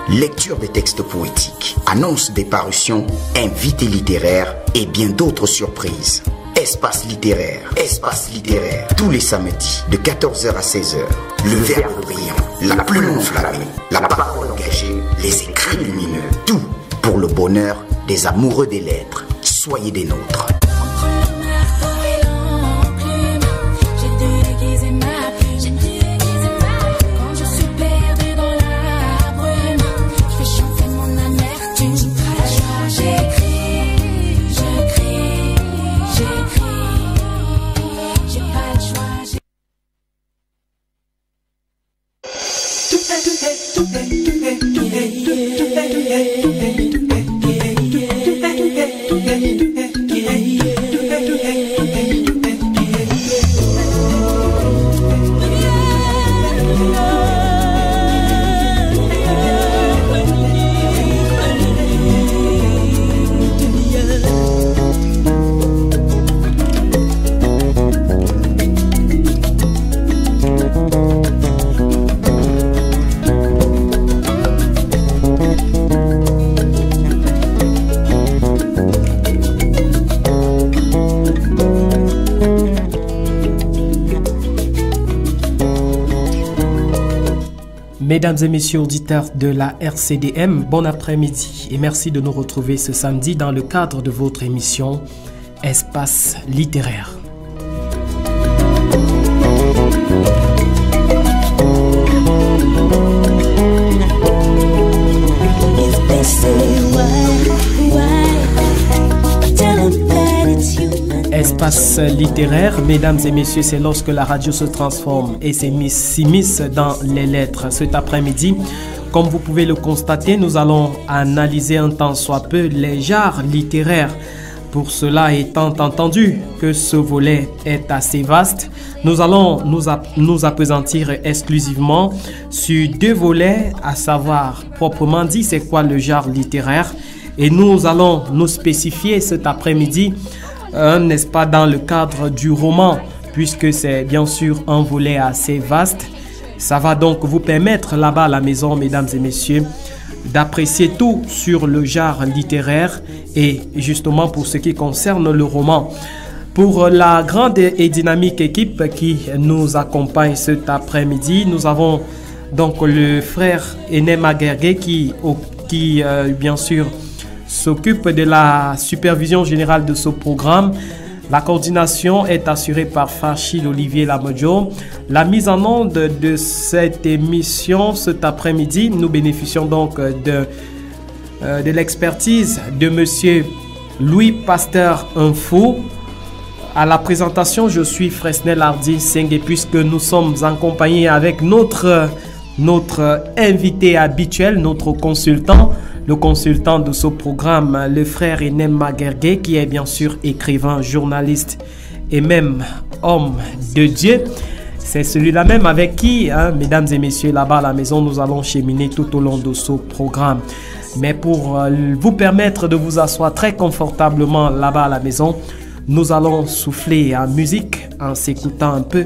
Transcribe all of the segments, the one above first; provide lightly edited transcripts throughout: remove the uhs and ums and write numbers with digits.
lecture des textes poétiques, annonce des parutions, invités littéraires et bien d'autres surprises. Espace littéraire, tous les samedis de 14h à 16h. Le verbe brillant, la plume enflammée, la parole engagée, les écrits lumineux. Tout pour le bonheur des amoureux des lettres. Soyez des nôtres. Mesdames et messieurs auditeurs de la RCDM, bon après-midi et merci de nous retrouver ce samedi dans le cadre de votre émission Espace littéraire. Espace littéraire, mesdames et messieurs, c'est lorsque la radio se transforme et s'immisce dans les lettres. Cet après-midi, comme vous pouvez le constater, nous allons analyser un tant soit peu les genres littéraires. Pour cela, étant entendu que ce volet est assez vaste, nous allons nous appesantir exclusivement sur deux volets, à savoir, proprement dit, c'est quoi le genre littéraire. Et nous allons nous spécifier cet après-midi, n'est-ce pas, dans le cadre du roman, puisque c'est bien sûr un volet assez vaste. Ça va donc vous permettre là-bas à la maison, mesdames et messieurs, d'apprécier tout sur le genre littéraire et justement pour ce qui concerne le roman. Pour la grande et dynamique équipe qui nous accompagne cet après-midi, nous avons donc le frère Enem Aguergué qui bien sûr s'occupe de la supervision générale de ce programme. La coordination est assurée par Fachil Olivier Lamodjo. La mise en onde de cette émission cet après-midi, nous bénéficions donc de l'expertise de monsieur Louis Pasteur Info. À la présentation, je suis Fresnel Hardy Sengue, puisque nous sommes accompagnés avec notre invité habituel, notre consultant, le consultant de ce programme, le frère Enem Maguergué, qui est bien sûr écrivain, journaliste et même homme de Dieu. C'est celui-là même avec qui, mesdames et messieurs, là-bas à la maison, nous allons cheminer tout au long de ce programme. Mais pour vous permettre de vous asseoir très confortablement là-bas à la maison, nous allons souffler en musique en s'écoutant un peu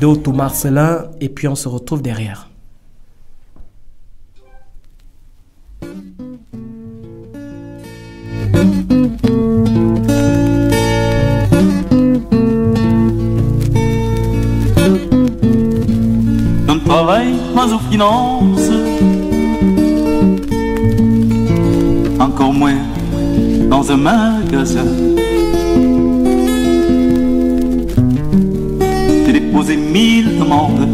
d'Otto Marcelin et puis on se retrouve derrière. Je ne travaille pas aux finances, encore moins dans un magasin. J'ai déposé 1000 demandes,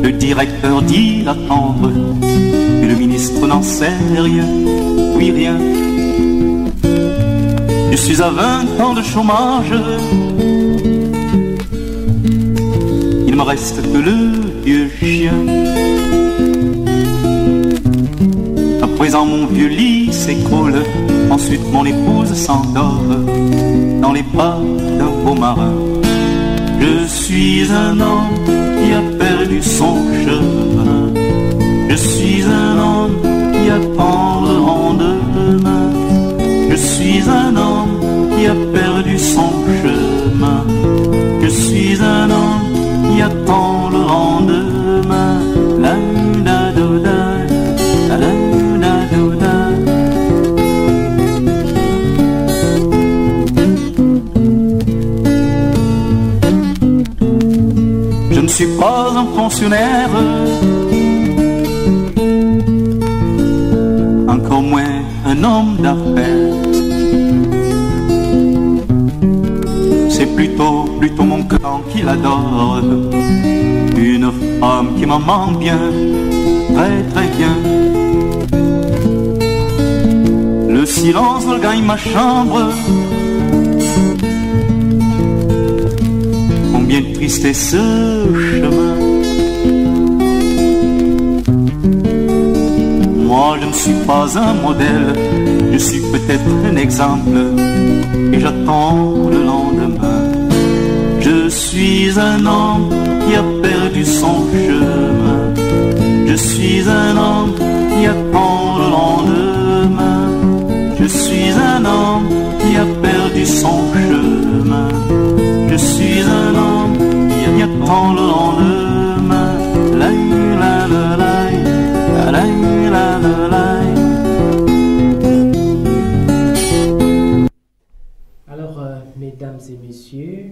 le directeur dit d'attendre, et le ministre n'en sait rien, oui rien. Je suis à 20 ans de chômage, il me reste que le vieux chien. À présent mon vieux lit s'écroule, ensuite mon épouse s'endort dans les bras d'un beau marin. Je suis un homme qui a perdu son chemin, je suis un homme qui attend le lendemain. Je suis un homme qui a perdu son chemin, je suis un homme qui attend le lendemain. La la la la la la. millionnaire, encore moins un homme d'affaires. C'est plutôt mon clan qui l'adore, une femme qui m'amende bien, très très bien. Le silence gagne ma chambre, combien triste est ce chemin. Moi je ne suis pas un modèle, je suis peut-être un exemple, et j'attends le lendemain. Je suis un homme qui a perdu son chemin, je suis un homme qui attend le lendemain. Je suis un homme qui a perdu son chemin, je suis un homme qui attend le lendemain. La la la la la la la la. Alors, mesdames et messieurs,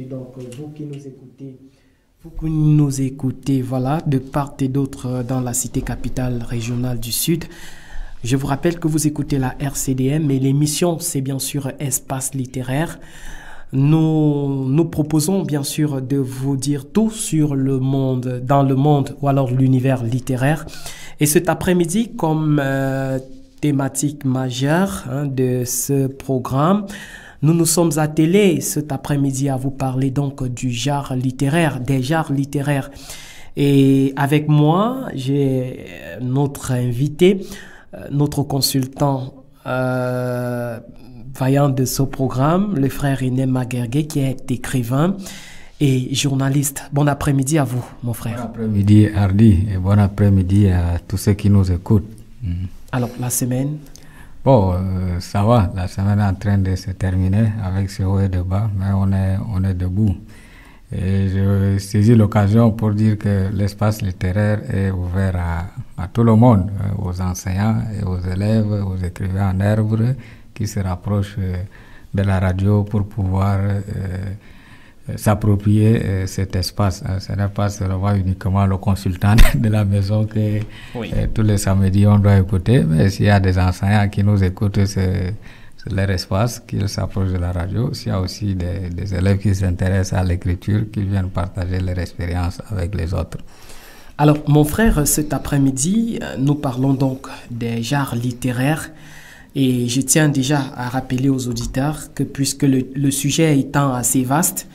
donc vous qui nous écoutez, voilà, de part et d'autre dans la cité capitale régionale du Sud. Je vous rappelle que vous écoutez la RCDM et l'émission, c'est bien sûr Espace littéraire. Nous proposons bien sûr de vous dire tout sur le monde, dans le monde ou alors l'univers littéraire. Et cet après-midi, comme thématique majeure de ce programme, nous nous sommes attelés cet après-midi à vous parler donc du genre littéraire, des genres littéraires. Et avec moi, j'ai notre invité, notre consultant vaillant de ce programme, le frère Iné Maguergué, qui est écrivain et journaliste. Bon après-midi à vous, mon frère. Bon après-midi, Hardy, et bon après-midi à tous ceux qui nous écoutent. Alors, la semaine? Bon, ça va, la semaine est en train de se terminer avec ce haut et de bas, mais on est debout. Et je saisis l'occasion pour dire que l'espace littéraire est ouvert à tout le monde, aux enseignants et aux élèves, aux écrivains en herbe qui se rapprochent de la radio pour pouvoir s'approprier cet espace. Ce n'est pas seulement uniquement le consultant de la maison que tous les samedis on doit écouter, mais s'il y a des enseignants qui nous écoutent, c'est leur espace, qu'ils s'approchent de la radio. S'il y a aussi des élèves qui s'intéressent à l'écriture, qui viennent partager leur expérience avec les autres. Alors, mon frère, cet après-midi, nous parlons donc des genres littéraires. Et je tiens déjà à rappeler aux auditeurs que puisque le sujet étant assez vaste,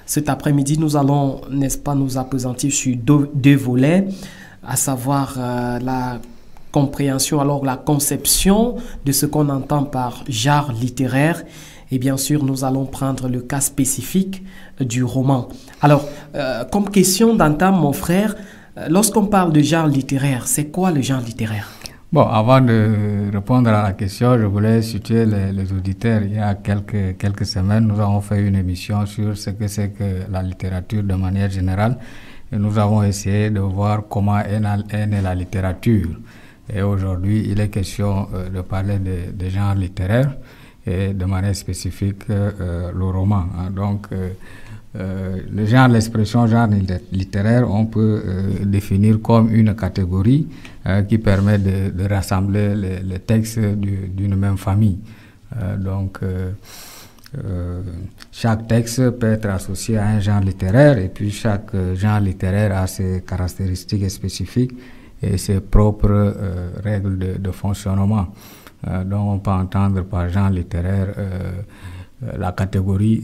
cet après-midi, nous allons, n'est-ce pas, nous appesantir sur deux volets, à savoir la compréhension, alors la conception de ce qu'on entend par genre littéraire. Et bien sûr, nous allons prendre le cas spécifique du roman. Alors, comme question d'entame, mon frère, lorsqu'on parle de genre littéraire, c'est quoi le genre littéraire? Bon, avant de répondre à la question, je voulais situer les auditeurs. Il y a quelques semaines, nous avons fait une émission sur ce que c'est que la littérature de manière générale. Et nous avons essayé de voir comment est née la littérature. Et aujourd'hui, il est question de parler des genres littéraires et de manière spécifique le roman. Donc, le genre, l'expression genre littéraire, on peut définir comme une catégorie qui permet de rassembler les textes d'une même famille. Donc, chaque texte peut être associé à un genre littéraire et puis chaque genre littéraire a ses caractéristiques spécifiques et ses propres règles de fonctionnement. Donc on peut entendre par genre littéraire la catégorie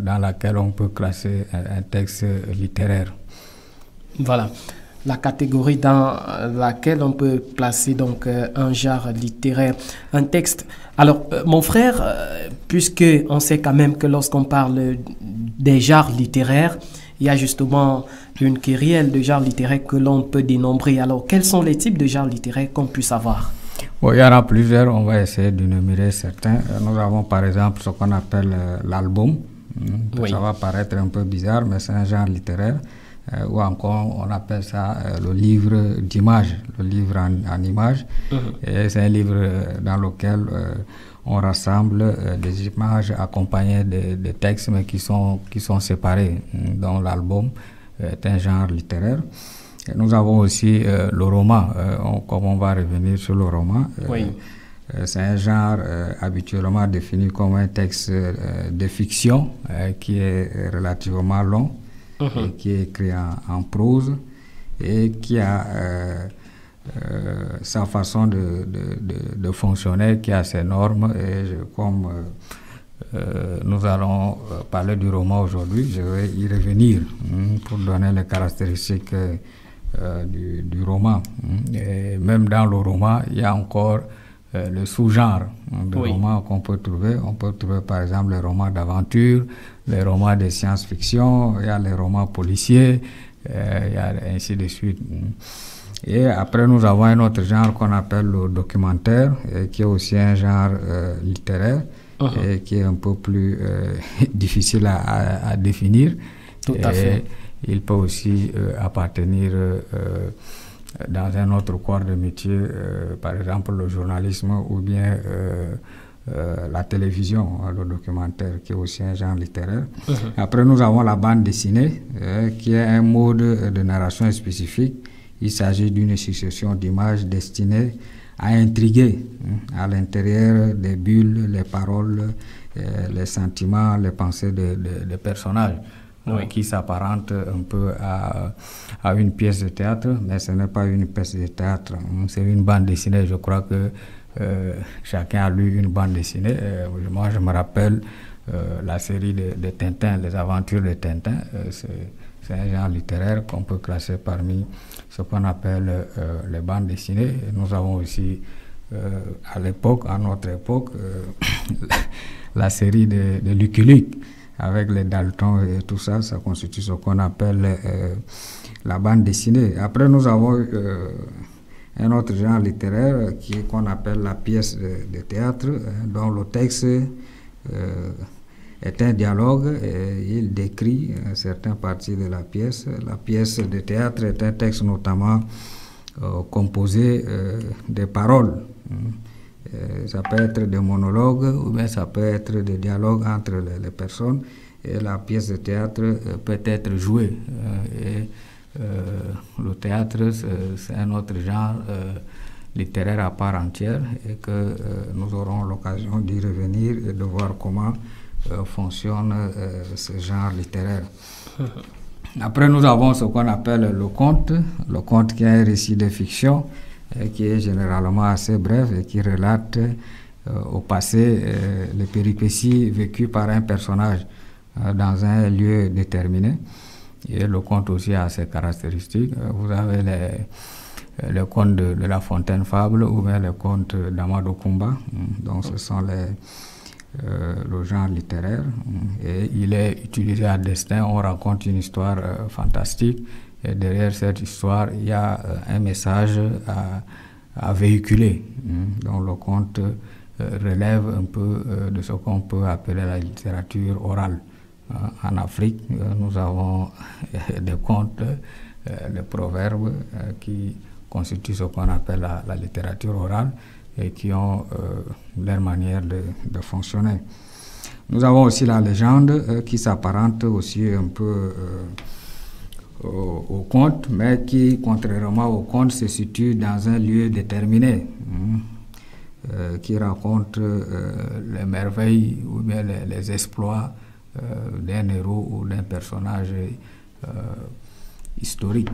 dans laquelle on peut classer un texte littéraire. Voilà, la catégorie dans laquelle on peut placer donc un genre littéraire, un texte. Alors, mon frère, puisque on sait quand même que lorsqu'on parle des genres littéraires, il y a justement une querelle de genres littéraires que l'on peut dénombrer. Alors, quels sont les types de genres littéraires qu'on puisse avoir? Bon, il y en a plusieurs, on va essayer d'énumérer certains. Nous avons par exemple ce qu'on appelle l'album. Oui. Ça va paraître un peu bizarre, mais c'est un genre littéraire. Ou encore, on appelle ça le livre d'images, le livre en images. Et c'est un livre dans lequel on rassemble des images accompagnées de textes, mais qui sont séparés dans l'album. est un genre littéraire. Et nous avons aussi le roman, comme on va revenir sur le roman. Oui. C'est un genre habituellement défini comme un texte de fiction qui est relativement long et qui est écrit en prose et qui a sa façon de fonctionner, qui a ses normes. Et comme nous allons parler du roman aujourd'hui, je vais y revenir pour donner les caractéristiques du roman. Et même dans le roman, il y a encore le sous-genre de romans qu'on peut trouver. On peut trouver par exemple les romans d'aventure, les romans de science-fiction, il y a les romans policiers, il y a ainsi de suite. Et après, nous avons un autre genre qu'on appelle le documentaire, qui est aussi un genre littéraire, et qui est un peu plus difficile à définir. Tout à fait. Il peut aussi appartenir dans un autre corps de métier, par exemple le journalisme ou bien la télévision, le documentaire, qui est aussi un genre littéraire. Après, nous avons la bande dessinée, qui est un mode de narration spécifique. Il s'agit d'une succession d'images destinées à intriguer à l'intérieur des bulles, les paroles, les sentiments, les pensées des personnages. Qui s'apparente un peu à une pièce de théâtre, mais ce n'est pas une pièce de théâtre, c'est une bande dessinée. Je crois que chacun a lu une bande dessinée. Moi, je me rappelle la série de Tintin, les aventures de Tintin. C'est un genre littéraire qu'on peut classer parmi ce qu'on appelle les bandes dessinées. Et nous avons aussi, à notre époque, la série de Lucky Luke, avec les Dalton et tout ça, ça constitue ce qu'on appelle la bande dessinée. Après, nous avons un autre genre littéraire qu'on appelle la pièce de théâtre, dont le texte est un dialogue et il décrit certaines parties de la pièce. La pièce de théâtre est un texte notamment composé de paroles. Ça peut être des monologues ou bien ça peut être des dialogues entre les personnes, et la pièce de théâtre peut être jouée. Le théâtre, c'est un autre genre littéraire à part entière et que nous aurons l'occasion d'y revenir et de voir comment fonctionne ce genre littéraire. Après, nous avons ce qu'on appelle le conte qui est un récit de fiction, qui est généralement assez bref et qui relate au passé les péripéties vécues par un personnage dans un lieu déterminé. Et le conte aussi a ses caractéristiques. Vous avez les contes de La Fontaine Fable ou bien les contes d'Amadou Koumba. Donc ce sont le genre littéraire. Et il est utilisé à destin. On raconte une histoire fantastique. Et derrière cette histoire, il y a un message à véhiculer. Donc le conte relève un peu de ce qu'on peut appeler la littérature orale. En Afrique, nous avons des contes, des proverbes qui constituent ce qu'on appelle la littérature orale et qui ont leur manière de fonctionner. Nous avons aussi la légende qui s'apparente aussi un peu au conte, mais qui, contrairement au conte, se situe dans un lieu déterminé, qui raconte les merveilles ou bien les exploits d'un héros ou d'un personnage historique.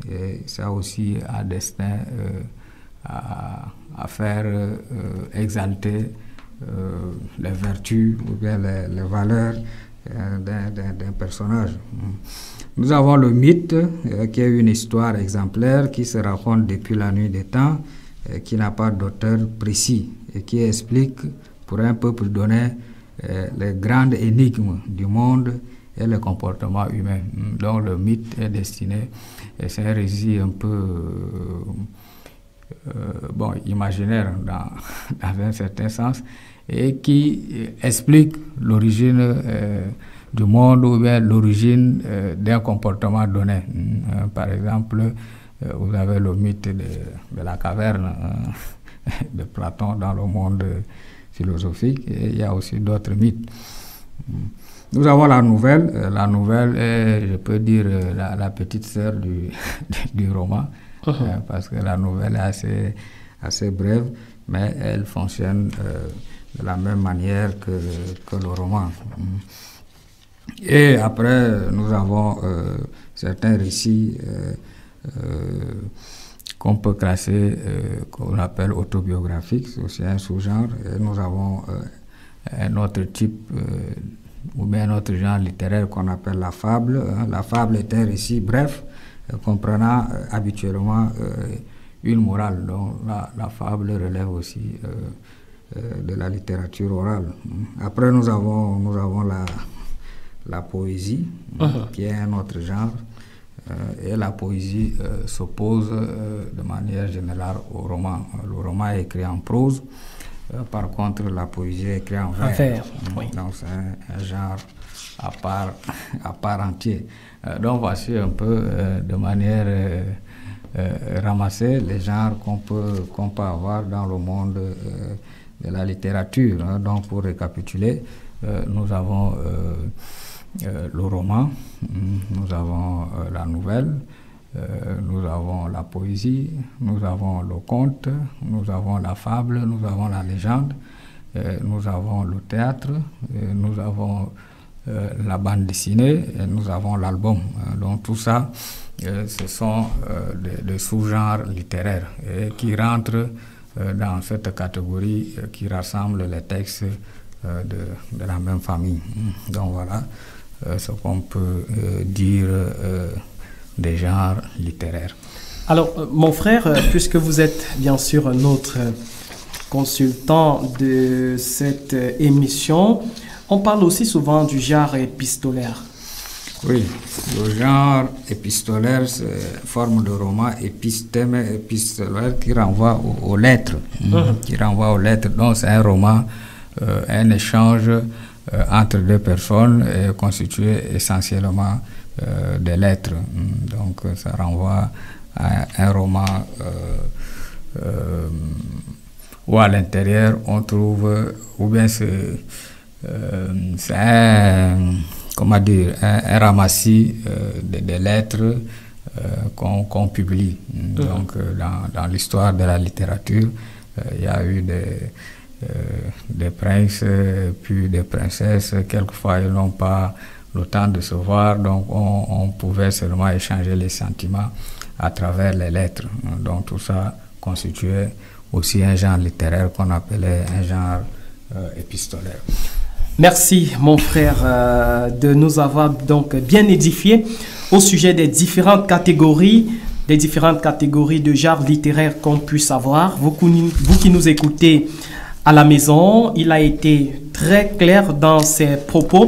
Et ça aussi a destin à faire exalter les vertus ou bien les valeurs d'un personnage. Nous avons le mythe, qui est une histoire exemplaire qui se raconte depuis la nuit des temps, qui n'a pas d'auteur précis et qui explique pour un peuple donné les grandes énigmes du monde et le comportement humain. Donc le mythe est destiné, et c'est un récit un peu imaginaire dans un certain sens, et qui explique l'origine du monde ou bien l'origine d'un comportement donné. Par exemple, vous avez le mythe de la caverne de Platon dans le monde philosophique, et il y a aussi d'autres mythes. Nous avons la nouvelle. La nouvelle est, je peux dire, la petite sœur du roman, parce que la nouvelle est assez brève, mais elle fonctionne de la même manière que le roman. Et après, nous avons certains récits qu'on peut classer, qu'on appelle autobiographiques, c'est aussi un sous-genre. Et nous avons un autre type, ou bien un autre genre littéraire qu'on appelle la fable. La fable est un récit bref, comprenant habituellement une morale. Donc la fable relève aussi de la littérature orale. Après, nous avons la poésie, qui est un autre genre. Et la poésie s'oppose de manière générale au roman. Le roman est écrit en prose, par contre la poésie est écrite en vers. Oui. Donc c'est un genre à part entier. Donc voici un peu de manière ramassée les genres qu'on peut avoir dans le monde de la littérature. Donc pour récapituler, nous avons le roman, nous avons la nouvelle, nous avons la poésie, nous avons le conte, nous avons la fable, nous avons la légende, nous avons le théâtre, nous avons la bande dessinée et nous avons l'album. Donc tout ça, ce sont des sous-genres littéraires qui rentrent dans cette catégorie qui rassemble les textes de la même famille. Donc voilà ce qu'on peut dire des genres littéraires. Alors, mon frère, puisque vous êtes bien sûr notre consultant de cette émission, on parle aussi souvent du genre épistolaire. Oui, le genre épistolaire, c'est une forme de roman épistème épistolaire qui renvoie aux lettres. Qui renvoie aux lettres. Donc, c'est un roman, un échange entre deux personnes constitué essentiellement des lettres. Donc ça renvoie à un roman où à l'intérieur on trouve, ou bien c'est un ramassis des lettres qu'on publie. Donc dans l'histoire de la littérature, il y a eu des princes, puis des princesses. Quelquefois, ils n'ont pas le temps de se voir, donc on pouvait seulement échanger les sentiments à travers les lettres. Donc tout ça constituait aussi un genre littéraire qu'on appelait un genre épistolaire. Merci, mon frère, de nous avoir donc bien édifié au sujet des différentes catégories de genres littéraires qu'on puisse avoir. Vous qui nous écoutez à la maison, il a été très clair dans ses propos.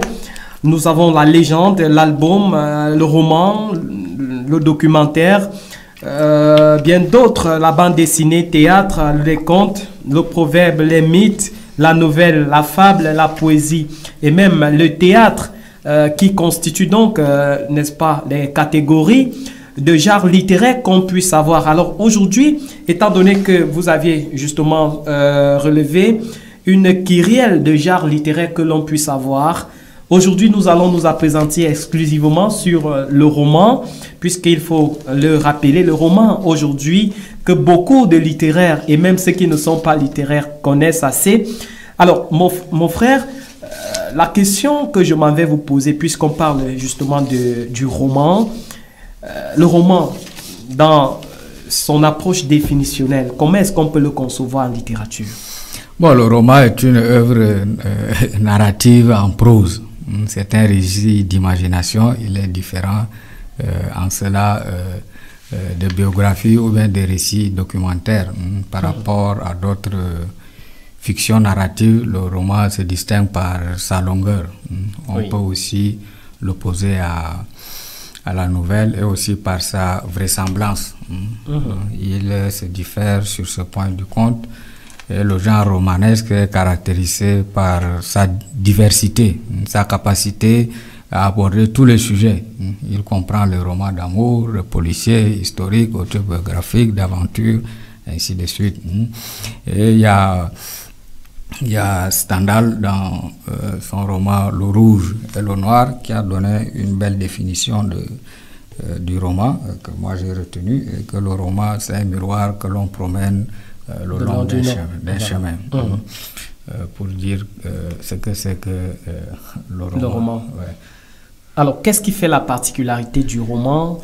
Nous avons la légende, l'album, le roman, le documentaire, bien d'autres, la bande dessinée, théâtre, les contes, le proverbe, les mythes, la nouvelle, la fable, la poésie et même le théâtre qui constituent donc, n'est-ce pas, les catégories de genre littéraire qu'on puisse avoir. Alors aujourd'hui, étant donné que vous aviez justement relevé une kyrielle de genre littéraire que l'on puisse avoir, aujourd'hui nous allons nous appesantir exclusivement sur le roman, puisqu'il faut le rappeler, le roman aujourd'hui que beaucoup de littéraires et même ceux qui ne sont pas littéraires connaissent assez. Alors mon frère, la question que je m'en vais vous poser, puisqu'on parle justement du roman, le roman, dans son approche définitionnelle, comment est-ce qu'on peut le concevoir en littérature? Bon, le roman est une œuvre narrative en prose. C'est un récit d'imagination. Il est différent en cela de biographies ou bien des récits documentaires par rapport à d'autres fictions narratives. Le roman se distingue par sa longueur. On peut aussi l'opposer à la nouvelle et aussi par sa vraisemblance. Il se diffère sur ce point du compte. Et le genre romanesque est caractérisé par sa diversité, sa capacité à aborder tous les sujets. Il comprend les romans d'amour, le policier, historique, autobiographique, d'aventure, ainsi de suite. Et il y a Il y a Stendhal dans son roman Le Rouge et le Noir qui a donné une belle définition du roman que moi j'ai retenu, et que le roman c'est un miroir que l'on promène le long d'un chemin. Pour dire ce que c'est que le roman. Ouais. Alors, qu'est-ce qui fait la particularité du roman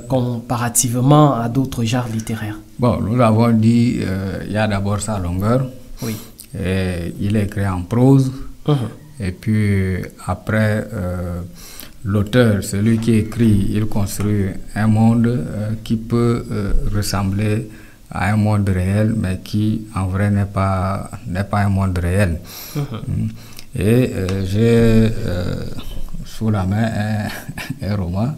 comparativement à d'autres genres littéraires? Bon, nous avons dit, il y a d'abord sa longueur. Oui. Et il est écrit en prose. Et puis après, l'auteur, celui qui écrit, il construit un monde qui peut ressembler à un monde réel, mais qui en vrai n'est pas un monde réel. Et j'ai sous la main un roman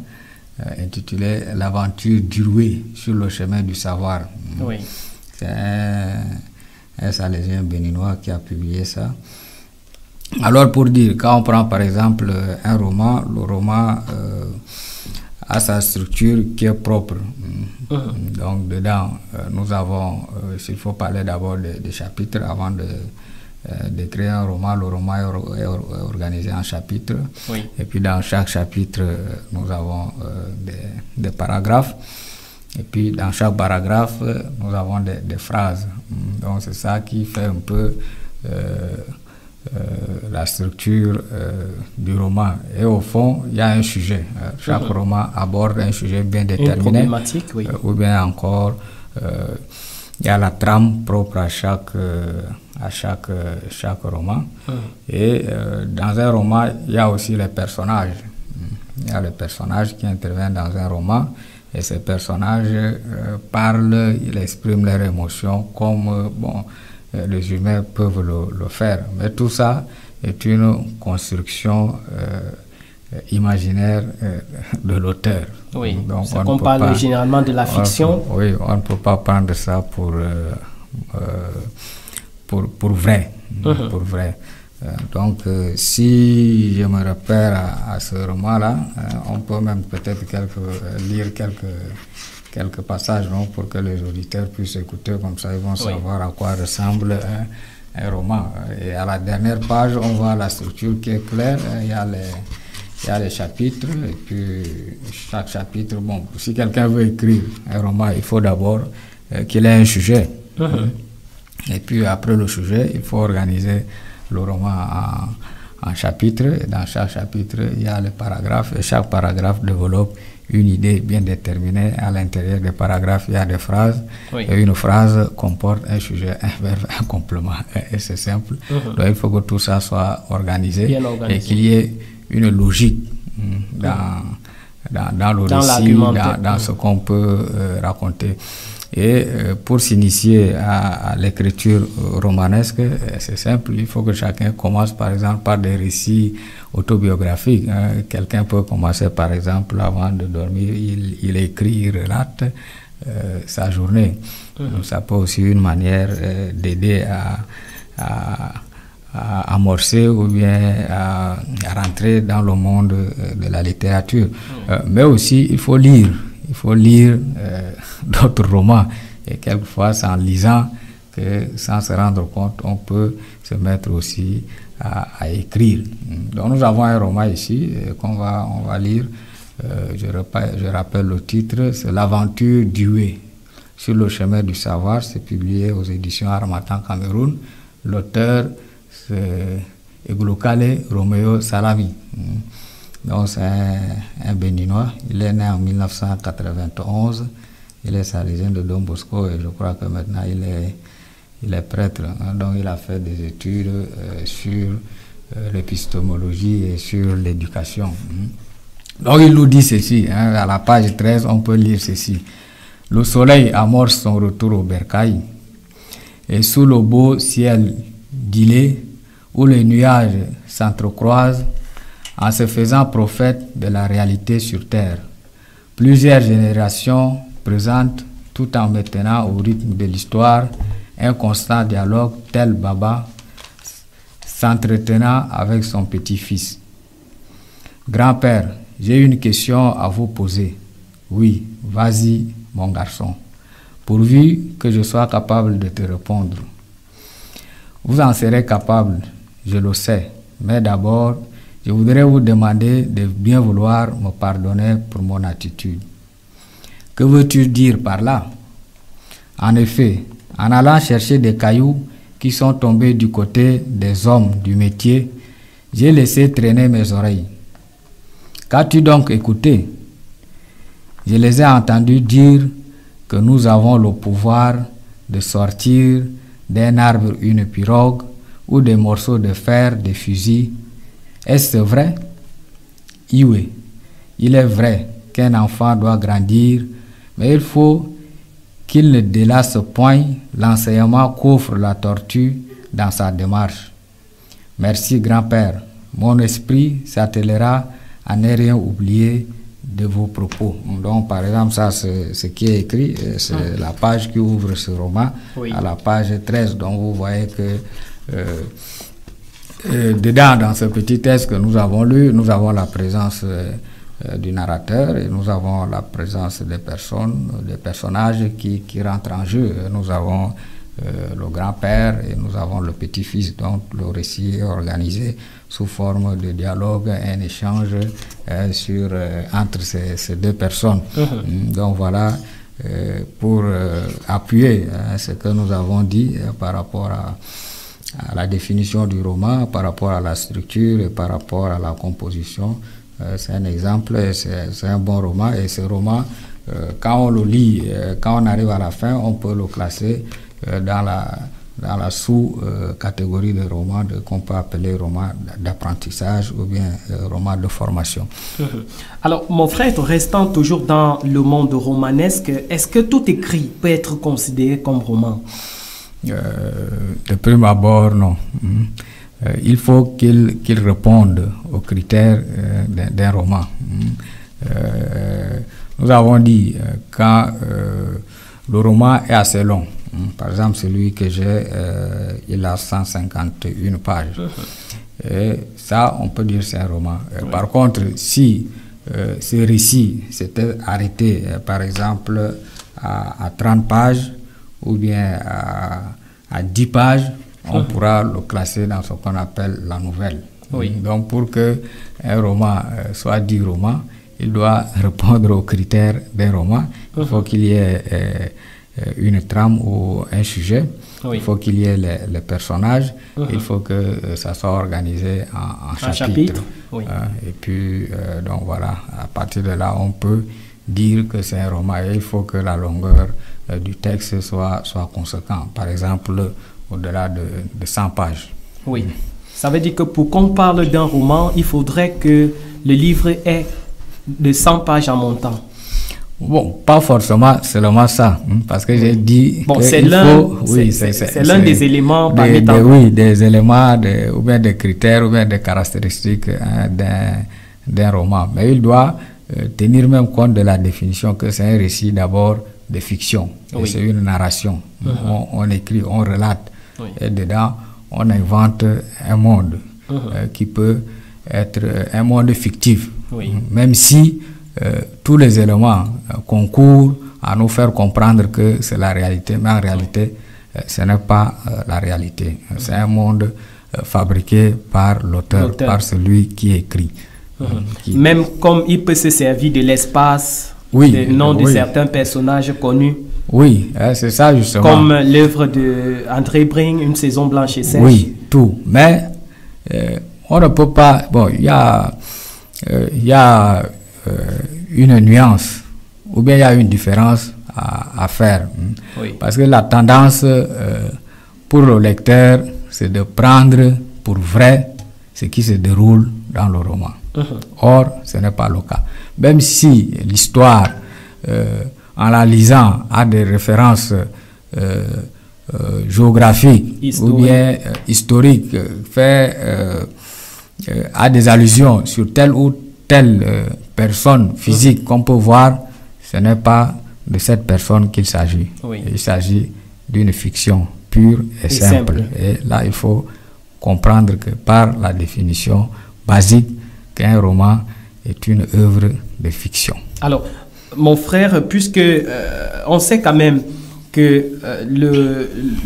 intitulé L'aventure d'Iroué sur le chemin du savoir. Oui. C'est un Salésien béninois qui a publié ça. Alors pour dire, quand on prend par exemple un roman, le roman a sa structure qui est propre. Donc dedans, nous avons, s'il faut parler d'abord des chapitres avant d'écrire un roman, le roman est organisé en chapitres. Oui. Et puis dans chaque chapitre, nous avons des paragraphes. Et puis dans chaque paragraphe, nous avons des phrases. Donc c'est ça qui fait un peu la structure du roman. Et au fond, il y a un sujet. Chaque roman aborde un sujet bien déterminé. Une problématique, oui. Ou bien encore, il y a la trame propre à chaque roman. Et dans un roman, il y a aussi les personnages. Il y a les personnages qui interviennent dans un roman. Et ces personnages parlent, ils expriment leurs émotions comme les humains peuvent le faire. Mais tout ça est une construction imaginaire de l'auteur. Oui, donc c'est qu'on parle généralement de la fiction. Oui, on ne peut pas prendre ça pour vrai. Pour vrai. Donc, si je me repère à ce roman-là, on peut même peut-être lire quelques passages, non, pour que les auditeurs puissent écouter, comme ça ils vont savoir à quoi ressemble un roman. Et à la dernière page, on voit la structure qui est claire. Il y a les chapitres, et puis chaque chapitre, bon, si quelqu'un veut écrire un roman, il faut d'abord qu'il ait un sujet. Et puis après le sujet, il faut organiser le roman en chapitres. Et dans chaque chapitre, il y a les paragraphes, et chaque paragraphe développe une idée bien déterminée. À l'intérieur des paragraphes, il y a des phrases. Oui. Et une phrase comporte un sujet, un verbe, un complément. Et c'est simple. Donc il faut que tout ça soit organisé. Et qu'il y ait une logique dans le récit, dans ce qu'on peut raconter. Et pour s'initier à l'écriture romanesque, c'est simple, il faut que chacun commence par exemple par des récits autobiographiques. Quelqu'un peut commencer par exemple avant de dormir, il écrit, il relate sa journée. Donc, ça peut aussi une manière d'aider à amorcer ou bien à rentrer dans le monde de la littérature. Mais aussi, il faut lire d'autres romans, et quelquefois c'est en lisant que, sans se rendre compte, on peut se mettre aussi à écrire. Donc nous avons un roman ici on va lire. Je rappelle le titre, c'est L'aventure d'Iroué sur le chemin du savoir. C'est publié aux éditions Harmattan Cameroun. L'auteur, c'est Eglokale Romeo Salami. Donc c'est un Béninois. Il est né en 1991. Il est salésien de Don Bosco, et je crois que maintenant il est prêtre. Donc il a fait des études sur l'épistémologie et sur l'éducation. Donc il nous dit ceci, à la page 13, on peut lire ceci. Le soleil amorce son retour au bercail, et sous le beau ciel d'Ilé, où les nuages s'entrecroisent, en se faisant prophète de la réalité sur terre, plusieurs générations présentent, tout en maintenant au rythme de l'histoire, un constant dialogue tel Baba s'entretenant avec son petit-fils. Grand-père, j'ai une question à vous poser. Oui, vas-y, mon garçon, pourvu que je sois capable de te répondre. Vous en serez capable, je le sais, mais d'abord, je voudrais vous demander de bien vouloir me pardonner pour mon attitude. Que veux-tu dire par là? En effet, en allant chercher des cailloux qui sont tombés du côté des hommes du métier, j'ai laissé traîner mes oreilles. Qu'as-tu donc écouté? Je les ai entendus dire que nous avons le pouvoir de sortir d'un arbre une pirogue ou des morceaux de fer, des fusils. Est-ce vrai? Oui, il est vrai qu'un enfant doit grandir, mais il faut qu'il ne délaisse point l'enseignement qu'offre la tortue dans sa démarche. Merci, grand-père. Mon esprit s'attellera à ne rien oublier de vos propos. Donc, par exemple, ça, c'est ce qui est écrit, c'est la page qui ouvre ce roman, à la page 13. Donc, vous voyez que dedans, dans ce petit texte que nous avons lu, nous avons la présence du narrateur et nous avons la présence des personnes, des personnages qui rentrent en jeu. Nous avons le grand-père et nous avons le petit-fils. Donc, le récit est organisé sous forme de dialogue, un échange entre ces deux personnes. Donc, voilà, pour appuyer ce que nous avons dit par rapport à la définition du roman, par rapport à la structure et par rapport à la composition. C'est un exemple, c'est un bon roman. Et ce roman, quand on le lit, quand on arrive à la fin, on peut le classer dans la sous-catégorie de romans qu'on peut appeler roman d'apprentissage ou bien roman de formation. Alors, mon frère, restant toujours dans le monde romanesque, est-ce que tout écrit peut être considéré comme roman? De prime abord, non. Il faut qu'il réponde aux critères d'un roman. Nous avons dit quand le roman est assez long. Par exemple, celui que j'ai, il a 151 pages. Et ça, on peut dire que c'est un roman. Par contre, si ce récit s'était arrêté, par exemple, à 30 pages ou bien à 10 pages, on pourra le classer dans ce qu'on appelle la nouvelle. Donc, pour qu'un roman soit dit roman, il doit répondre aux critères d'un roman. Il faut qu'il y ait une trame ou un sujet. Il faut qu'il y ait les personnages. Il faut que ça soit organisé en chapitres. Et puis, donc voilà, à partir de là, on peut dire que c'est un roman. Et il faut que la longueur du texte soit conséquente. Par exemple, au-delà de 100 pages. Oui. Ça veut dire que pour qu'on parle d'un roman, il faudrait que le livre ait de 100 pages en montant. Bon, pas forcément seulement ça, parce que j'ai dit bon, c'est l'un des éléments parmi tant d'autres. Oui, des éléments ou bien des critères ou bien des caractéristiques d'un roman. Mais il doit tenir même compte de la définition que c'est un récit d'abord de fiction. C'est une narration. On écrit, on relate. Et dedans, on invente un monde qui peut être un monde fictif. Même si tous les éléments concourent à nous faire comprendre que c'est la réalité, mais en réalité, ce n'est pas la réalité. C'est un monde fabriqué par l'auteur, par celui qui écrit. Même comme il peut se servir de l'espace, des noms de certains personnages connus. Oui, c'est ça justement. Comme l'œuvre de André Bring, Une saison blanche et sèche. Oui, tout. Mais on ne peut pas... Bon, il y a une nuance, ou bien il y a une différence à faire. Parce que la tendance pour le lecteur, c'est de prendre pour vrai ce qui se déroule dans le roman. Or, ce n'est pas le cas. Même si l'histoire, en la lisant, a des références géographiques ou bien historiques, a des allusions sur telle ou telle personne physique qu'on peut voir, ce n'est pas de cette personne qu'il s'agit. Il s'agit d'une fiction pure et simple. Et là, il faut comprendre que par la définition basique, qu'un roman est une œuvre de fiction. Alors, mon frère, puisque on sait quand même que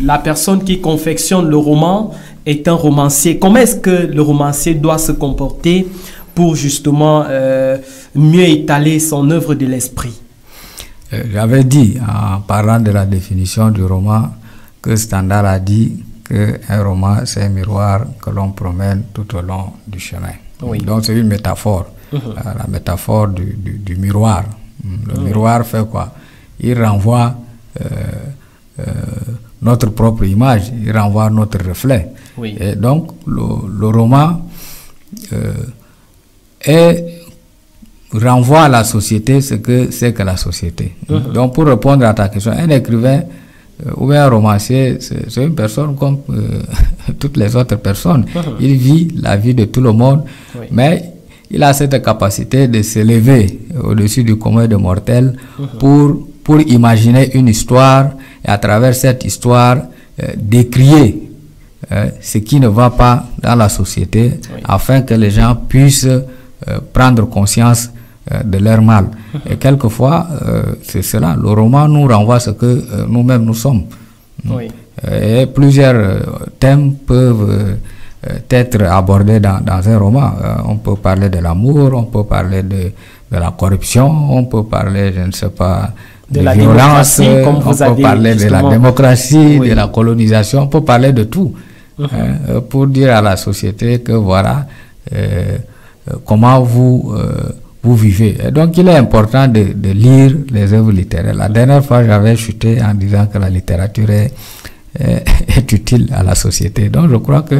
la personne qui confectionne le roman est un romancier. Comment est-ce que le romancier doit se comporter pour justement mieux étaler son œuvre de l'esprit? J'avais dit, en parlant de la définition du roman, que Stendhal a dit qu'un roman, c'est un miroir que l'on promène tout au long du chemin. Oui. Donc c'est une métaphore, la métaphore du miroir. Le miroir fait quoi? Il renvoie notre propre image, il renvoie notre reflet. Oui. Et donc le roman renvoie à la société ce que c'est que la société. Donc pour répondre à ta question, un écrivain ou un romancier, c'est une personne comme toutes les autres personnes. Il vit la vie de tout le monde, mais il a cette capacité de s'élever au-dessus du commun des mortels pour imaginer une histoire et à travers cette histoire décrier ce qui ne va pas dans la société afin que les gens puissent prendre conscience de leur mal. Et quelquefois, c'est cela. Le roman nous renvoie ce que nous-mêmes nous sommes. Et plusieurs thèmes peuvent être abordés dans un roman. On peut parler de l'amour, on peut parler de la corruption, on peut parler, je ne sais pas, de la violence, comme vous on peut parler de la démocratie, de la colonisation, on peut parler de tout. Pour dire à la société que voilà comment vous vivez. Et donc il est important de lire les œuvres littéraires. La dernière fois j'avais chuté en disant que la littérature est utile à la société. Donc je crois que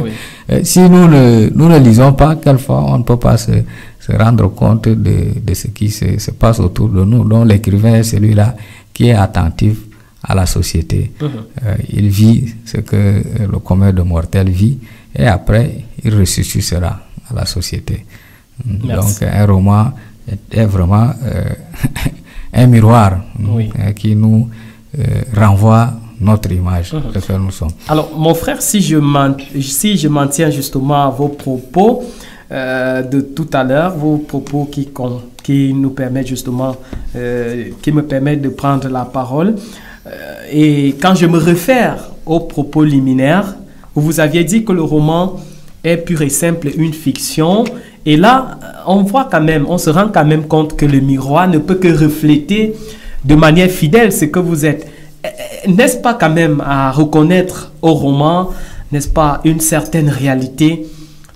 si nous ne lisons pas, quelquefois on ne peut pas se rendre compte de ce qui se passe autour de nous. Donc l'écrivain est celui-là qui est attentif à la société. Il vit ce que le commun de mortels vit et après il ressuscitera à la société. Donc un roman est vraiment un miroir qui nous renvoie notre image de ce que nous sommes. Alors mon frère, si je m'en tiens justement à vos propos de tout à l'heure, vos propos qui nous permettent justement, qui me permettent de prendre la parole, et quand je me réfère aux propos liminaires, vous aviez dit que le roman est pur et simple une fiction. Et là, on voit quand même, on se rend quand même compte que le miroir ne peut que refléter de manière fidèle ce que vous êtes. N'est-ce pas quand même à reconnaître au roman, n'est-ce pas, une certaine réalité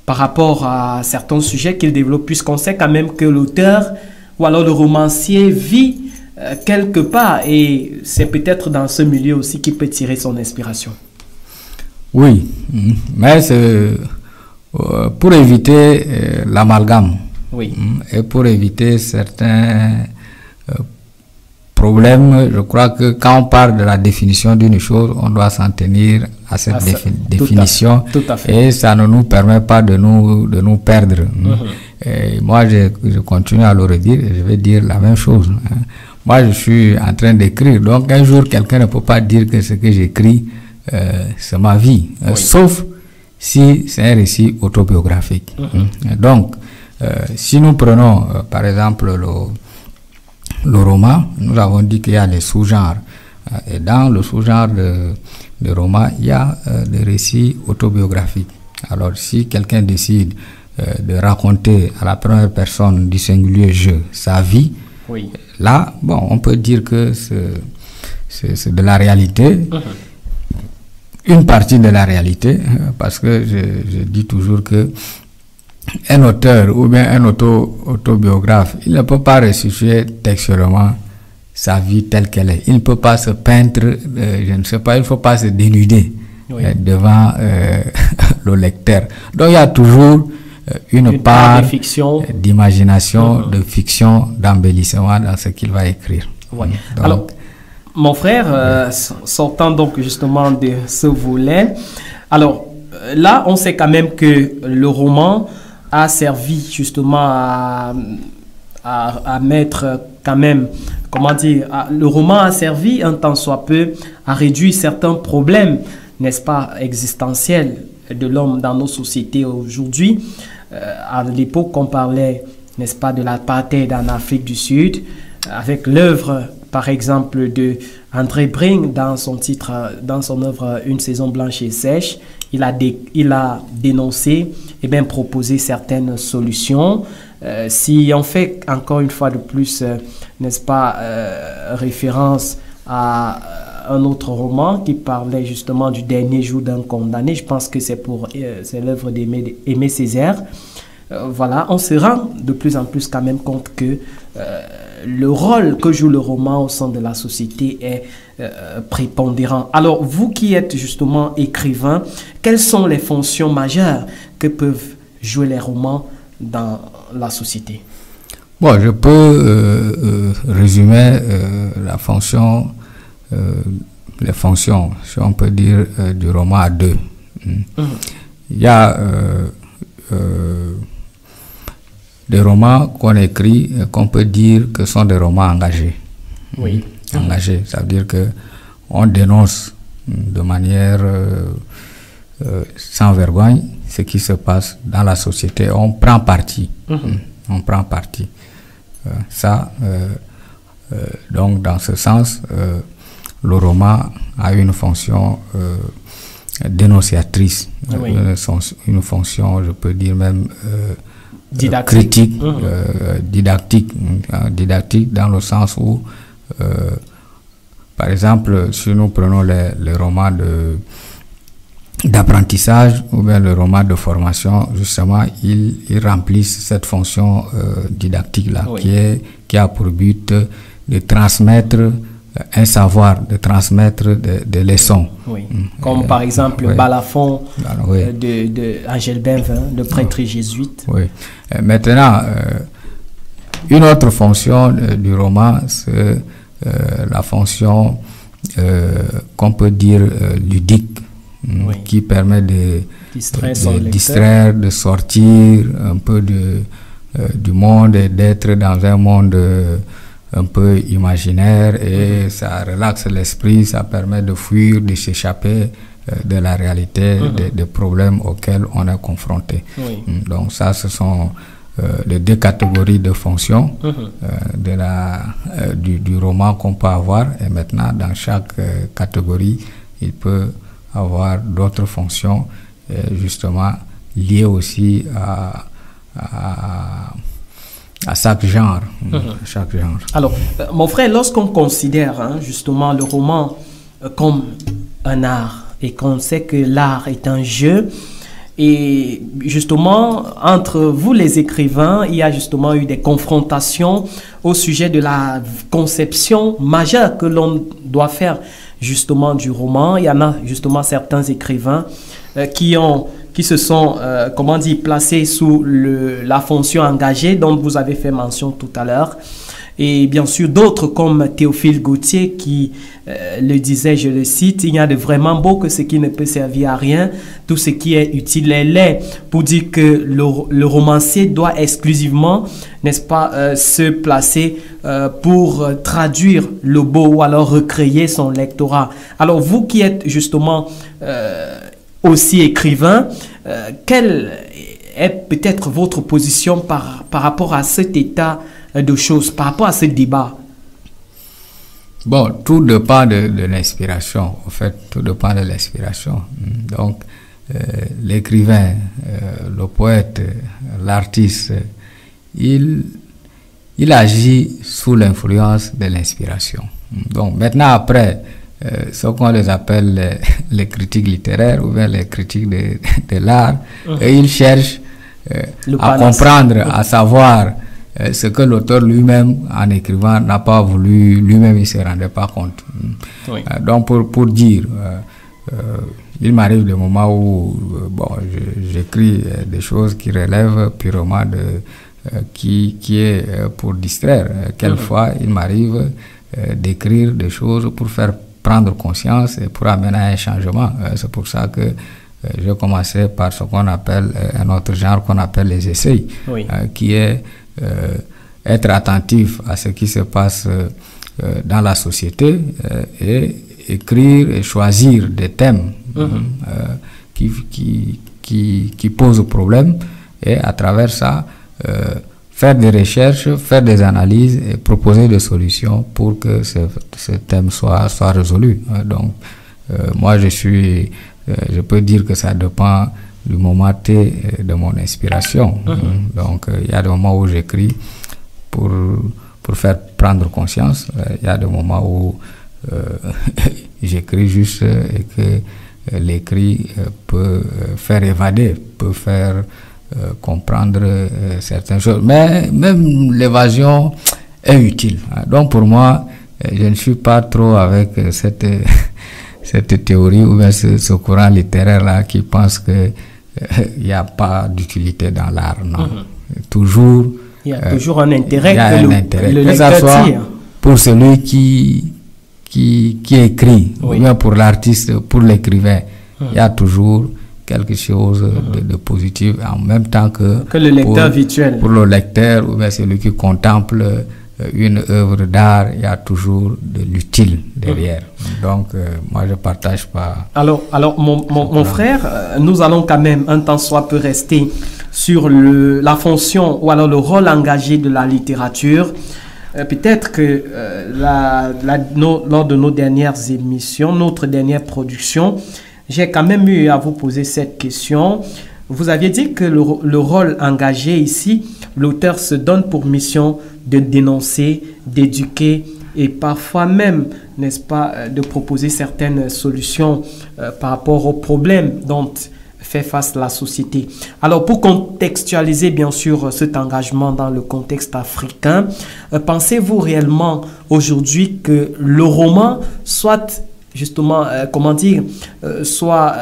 par rapport à certains sujets qu'il développe, puisqu'on sait quand même que l'auteur ou alors le romancier vit quelque part et c'est peut-être dans ce milieu aussi qu'il peut tirer son inspiration. Oui, mais c'est pour éviter l'amalgame et pour éviter certains problèmes, je crois que quand on parle de la définition d'une chose, on doit s'en tenir à cette définition et ça ne nous permet pas de nous perdre. Et moi, je continue à le redire et je vais dire la même chose. Moi, je suis en train d'écrire, donc un jour, quelqu'un ne peut pas dire que ce que j'écris, c'est ma vie, sauf si c'est un récit autobiographique. Donc, si nous prenons, par exemple, le roman, nous avons dit qu'il y a les sous-genres. Et dans le sous-genre de roman, il y a des récits autobiographiques. Alors, si quelqu'un décide de raconter à la première personne du singulier je sa vie, là, bon, on peut dire que c'est de la réalité. Une partie de la réalité, parce que je dis toujours que un auteur ou bien un autobiographe, il ne peut pas restituer textuellement sa vie telle qu'elle est. Il ne peut pas se peindre, je ne sais pas, il ne faut pas se dénuder devant le lecteur. Donc il y a toujours une part d'imagination, de fiction, d'embellissement dans ce qu'il va écrire. Donc, alors, mon frère, sortant donc justement de ce volet, alors là, on sait quand même que le roman a servi justement à mettre quand même, comment dire, le roman a servi un tant soit peu à réduire certains problèmes, n'est-ce pas, existentiels de l'homme dans nos sociétés aujourd'hui. À l'époque, on parlait, n'est-ce pas, de l'apartheid en Afrique du Sud, avec l'œuvre, par exemple, de André Bring, dans son titre, dans son œuvre Une saison blanche et sèche, il a dénoncé et bien proposé certaines solutions. Si on fait encore une fois de plus, n'est-ce pas, référence à un autre roman qui parlait justement du dernier jour d'un condamné, je pense que c'est l'œuvre d'Aimé Césaire. Voilà, on se rend de plus en plus quand même compte que le rôle que joue le roman au sein de la société est prépondérant. Alors, vous qui êtes justement écrivain, quelles sont les fonctions majeures que peuvent jouer les romans dans la société? Bon, je peux résumer la fonction, les fonctions, si on peut dire, du roman à deux. Il y a des romans qu'on écrit, qu'on peut dire que sont des romans engagés. Oui. Engagés, ça veut dire que on dénonce de manière sans vergogne ce qui se passe dans la société. On prend parti. On prend parti. Donc, dans ce sens, le roman a une fonction dénonciatrice, oui. une fonction, je peux dire même didactique. Critique, didactique dans le sens où, par exemple, si nous prenons les romans d'apprentissage ou bien le roman de formation, justement, ils remplissent cette fonction didactique-là, oui. qui a pour but de transmettre un savoir, de transmettre des leçons. Oui. Comme par exemple oui. Balafon oui. de Angèle Benvin, de prêtre jésuite. Oui. Maintenant, une autre fonction du roman, c'est la fonction qu'on peut dire ludique, oui. qui permet de distraire, de sortir un peu du monde et d'être dans un monde un peu imaginaire, et ça relaxe l'esprit, ça permet de fuir, de s'échapper de la réalité, des problèmes auxquels on est confronté. Oui. Donc ça, ce sont les deux catégories de fonctions du roman qu'on peut avoir, et maintenant dans chaque catégorie, il peut avoir d'autres fonctions, justement liées aussi à chaque genre. Chaque genre. Alors, mon frère, lorsqu'on considère justement le roman comme un art, et qu'on sait que l'art est un jeu, et justement, entre vous les écrivains, il y a justement eu des confrontations au sujet de la conception majeure que l'on doit faire justement du roman. Il y en a justement certains écrivains qui se sont, placés sous la fonction engagée dont vous avez fait mention tout à l'heure. Et bien sûr, d'autres comme Théophile Gautier qui le disait, je le cite, il n'y a de vraiment beau que ce qui ne peut servir à rien, tout ce qui est utile est laid, pour dire que le romancier doit exclusivement, n'est-ce pas, se placer pour traduire le beau ou alors recréer son lectorat. Alors vous qui êtes justement aussi écrivain, quelle est peut-être votre position par rapport à cet état de choses, par rapport à ce débat? Bon, tout dépend de l'inspiration. En fait, tout dépend de l'inspiration. Donc, l'écrivain, le poète, l'artiste, il agit sous l'influence de l'inspiration. Donc, maintenant, après, ce qu'on les appelle les critiques littéraires ou bien les critiques de l'art, et ils cherchent à comprendre, à savoir ce que l'auteur lui-même, en écrivant, n'a pas voulu, lui-même il ne se rendait pas compte. Oui. Donc pour dire, il m'arrive des moments où j'écris des choses qui relèvent purement qui est pour distraire. Quelquefois, il m'arrive d'écrire des choses pour faire prendre conscience et pour amener à un changement. C'est pour ça que j'ai commencé par ce qu'on appelle un autre genre qu'on appelle les essais, oui. Qui est être attentif à ce qui se passe dans la société et écrire et choisir des thèmes qui posent problème, et à travers ça faire des recherches, faire des analyses et proposer des solutions pour que ce thème soit résolu. Donc, moi, je peux dire que ça dépend du moment T de mon inspiration. Donc, il y a des moments où j'écris pour faire prendre conscience. Il y a des moments où j'écris juste et que l'écrit peut faire évader, peut faire comprendre certaines choses. Mais même l'évasion est utile. Donc pour moi, je ne suis pas trop avec cette théorie ou bien ce courant littéraire-là qui pense qu'il n'y a pas d'utilité dans l'art. Non. Toujours, il y a toujours un intérêt. Il y a un intérêt. Que ça soit pour celui qui écrit, ou bien pour l'artiste, pour l'écrivain, il y a toujours quelque chose de positif en même temps que le lecteur virtuel. Pour le lecteur ou bien celui qui contemple une œuvre d'art, il y a toujours de l'utile derrière. Donc, moi, je ne partage pas. Alors mon frère, nous allons quand même un temps soit peu rester sur la fonction ou alors le rôle engagé de la littérature. Peut-être que lors de nos dernières émissions, notre dernière production, j'ai quand même eu à vous poser cette question. Vous aviez dit que le rôle engagé ici, l'auteur se donne pour mission de dénoncer, d'éduquer et parfois même, n'est-ce pas, de proposer certaines solutions par rapport aux problèmes dont fait face la société. Alors, pour contextualiser bien sûr cet engagement dans le contexte africain, pensez-vous réellement aujourd'hui que le roman soit justement, soit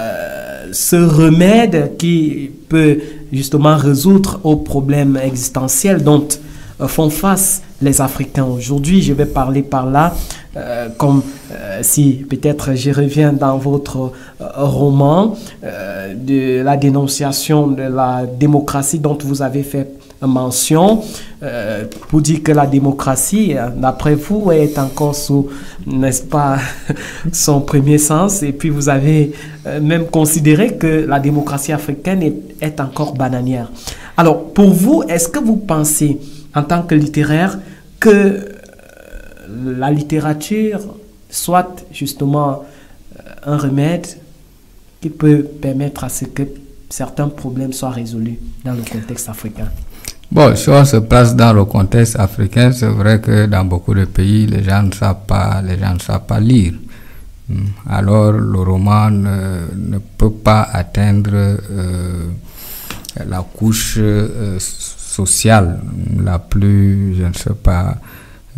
ce remède qui peut justement résoudre aux problèmes existentiels dont font face les Africains aujourd'hui? Je vais parler par là, comme si peut-être je reviens dans votre roman, de la dénonciation de la démocratie dont vous avez fait mention, pour dire que la démocratie, d'après vous, est encore sous, n'est-ce pas, son premier sens, et puis vous avez même considéré que la démocratie africaine est encore bananière. Alors, pour vous, est-ce que vous pensez, en tant que littéraire, que la littérature soit justement un remède qui peut permettre à ce que certains problèmes soient résolus dans le contexte africain? Bon, si on se place dans le contexte africain, c'est vrai que dans beaucoup de pays, les gens ne savent pas lire. Alors, le roman ne peut pas atteindre la couche sociale la plus,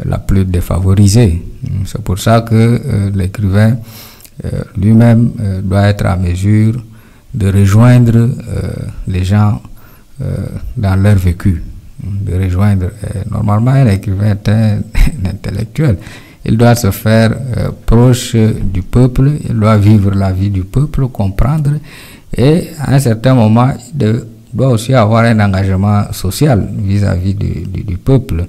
la plus défavorisée. C'est pour ça que l'écrivain lui-même doit être à mesure de rejoindre les gens dans leur vécu, de rejoindre. Normalement, un écrivain est un intellectuel. Il doit se faire proche du peuple, il doit vivre la vie du peuple, comprendre, et à un certain moment, il doit aussi avoir un engagement social vis-à-vis du peuple,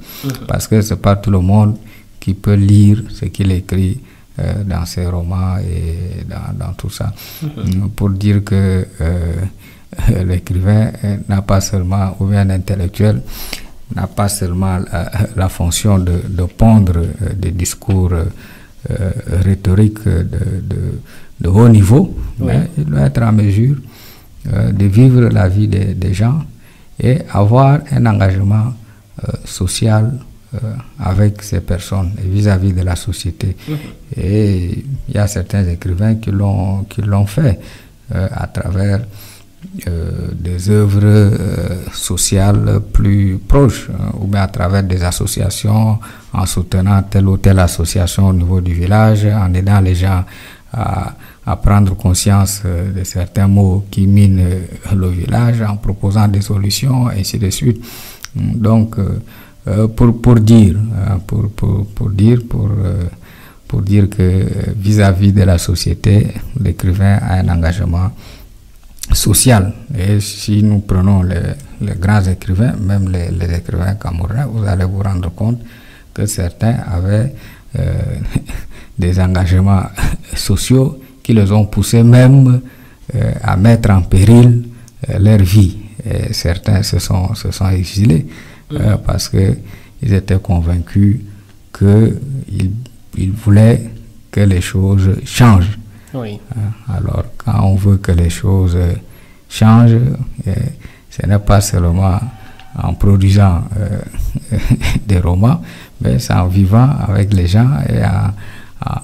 parce que c'est pas tout le monde qui peut lire ce qu'il écrit dans ses romans et dans tout ça. Pour dire que l'écrivain n'a pas seulement, ou bien l'intellectuel, n'a pas seulement la fonction de pondre des discours rhétoriques de haut niveau, mais il doit être en mesure de vivre la vie des gens et avoir un engagement social avec ces personnes et vis-à-vis de la société. Et il y a certains écrivains qui l'ont fait à travers des œuvres sociales plus proches, ou bien à travers des associations, en soutenant telle ou telle association au niveau du village, en aidant les gens à prendre conscience de certains maux qui minent le village, en proposant des solutions, ainsi de suite. Donc, pour dire que vis-à-vis de la société, l'écrivain a un engagement social. Et si nous prenons les grands écrivains, même les écrivains camerounais, vous allez vous rendre compte que certains avaient des engagements sociaux qui les ont poussés même à mettre en péril leur vie. Et certains se sont exilés parce qu'ils étaient convaincus qu'ils voulaient que les choses changent. Oui. Alors, quand on veut que les choses changent, ce n'est pas seulement en produisant des romans, mais c'est en vivant avec les gens et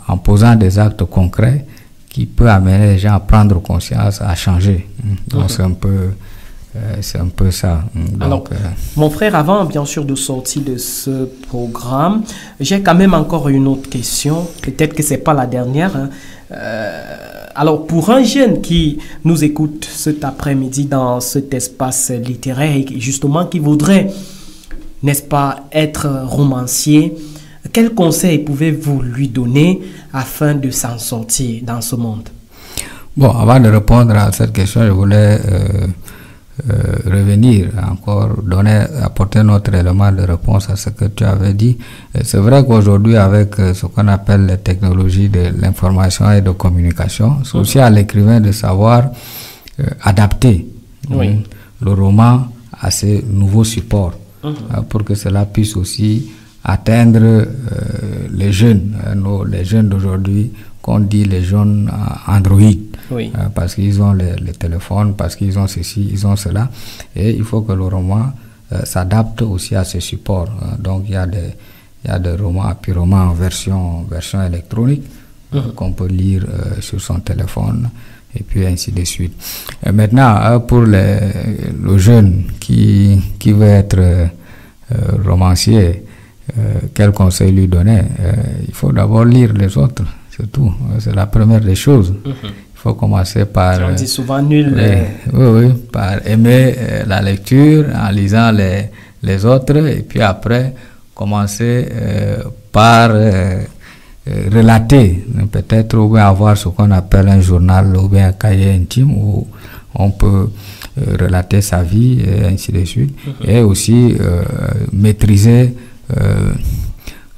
en posant des actes concrets qui peut amener les gens à prendre conscience, à changer. Donc c'est un peu ça. Donc, alors, mon frère, avant bien sûr de sortir de ce programme, j'ai quand même encore une autre question. Peut-être que c'est pas la dernière. Hein. Alors, pour un jeune qui nous écoute cet après-midi dans cet espace littéraire et justement qui voudrait, n'est-ce pas, être romancier, quels conseils pouvez-vous lui donner afin de s'en sortir dans ce monde? Bon, avant de répondre à cette question, je voulais revenir encore, apporter notre élément de réponse à ce que tu avais dit. C'est vrai qu'aujourd'hui, avec ce qu'on appelle les technologies de l'information et de communication, c'est aussi à l'écrivain de savoir adapter le roman à ces nouveaux supports pour que cela puisse aussi atteindre les jeunes, les jeunes d'aujourd'hui, qu'on dit les jeunes Android, parce qu'ils ont les téléphones, parce qu'ils ont ceci, ils ont cela, et il faut que le roman s'adapte aussi à ces supports. Donc il y a des romans, apurements en version électronique qu'on peut lire sur son téléphone, et puis ainsi de suite. Et maintenant, pour le jeune qui veut être romancier, quel conseil lui donner? Il faut d'abord lire les autres, c'est tout. C'est la première des choses. Il faut commencer par... On dit souvent nul. Par aimer la lecture en lisant les autres, et puis après commencer par relater, peut-être, ou bien avoir ce qu'on appelle un journal ou bien un cahier intime où on peut relater sa vie et ainsi de suite, et aussi maîtriser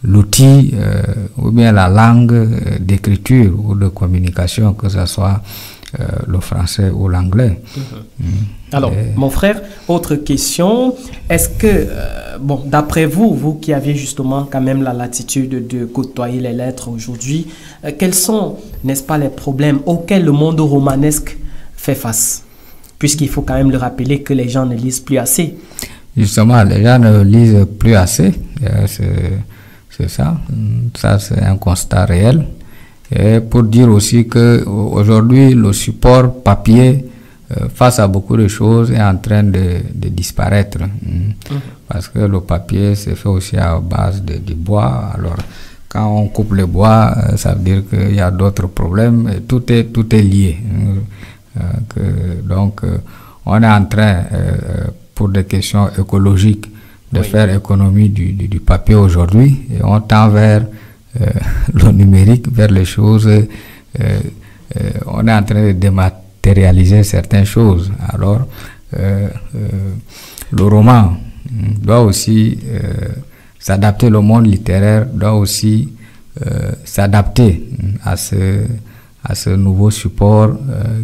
l'outil ou bien la langue d'écriture ou de communication, que ce soit le français ou l'anglais. Alors, mon frère, autre question, est-ce que, d'après vous qui avez justement quand même la latitude de côtoyer les lettres aujourd'hui, quels sont, n'est-ce pas, les problèmes auxquels le monde romanesque fait face? Puisqu'il faut quand même le rappeler que les gens ne lisent plus assez. Justement, les gens ne lisent plus assez, c'est ça. Ça, c'est un constat réel. Et pour dire aussi qu'aujourd'hui, le support papier, face à beaucoup de choses, est en train de disparaître. Parce que le papier, c'est fait aussi à base du bois. Alors, quand on coupe le bois, ça veut dire qu'il y a d'autres problèmes. Et tout est lié. Donc, on est en train, pour des questions écologiques, de faire économie du papier aujourd'hui, et on tend vers le numérique, vers les choses. On est en train de dématérialiser certaines choses. Alors, le roman doit aussi s'adapter, le monde littéraire doit aussi s'adapter à ce nouveau support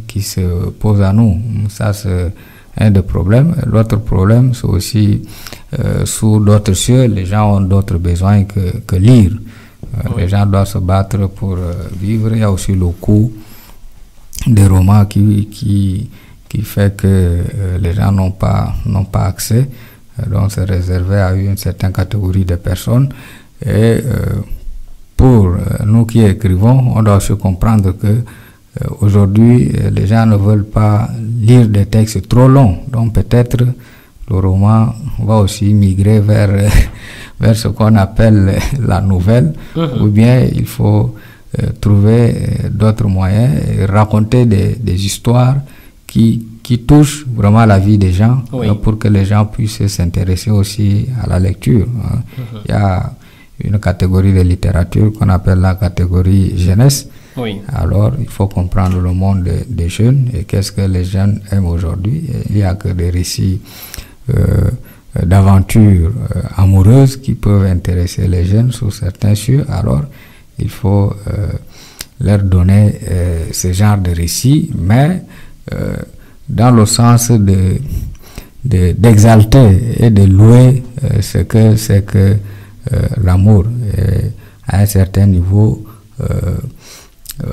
qui se pose à nous. Ça, c'est un des problèmes. L'autre problème, c'est aussi sous d'autres cieux, les gens ont d'autres besoins que lire. Les gens doivent se battre pour vivre. Il y a aussi le coût des romans qui fait que les gens n'ont pas accès. Donc c'est réservé à une certaine catégorie de personnes. Et pour nous qui écrivons, on doit aussi comprendre que aujourd'hui, les gens ne veulent pas lire des textes trop longs. Donc peut-être le roman va aussi migrer vers ce qu'on appelle la nouvelle, ou bien il faut trouver d'autres moyens et raconter des histoires qui touchent vraiment la vie des gens, pour que les gens puissent s'intéresser aussi à la lecture. Il y a une catégorie de littérature qu'on appelle la catégorie jeunesse. Alors, il faut comprendre le monde des jeunes et qu'est-ce que les jeunes aiment aujourd'hui. Il n'y a que des récits d'aventures amoureuses qui peuvent intéresser les jeunes sous certains cieux. Alors, il faut leur donner ce genre de récits, mais dans le sens de d'exalter et de louer ce que c'est que l'amour. Et à un certain niveau,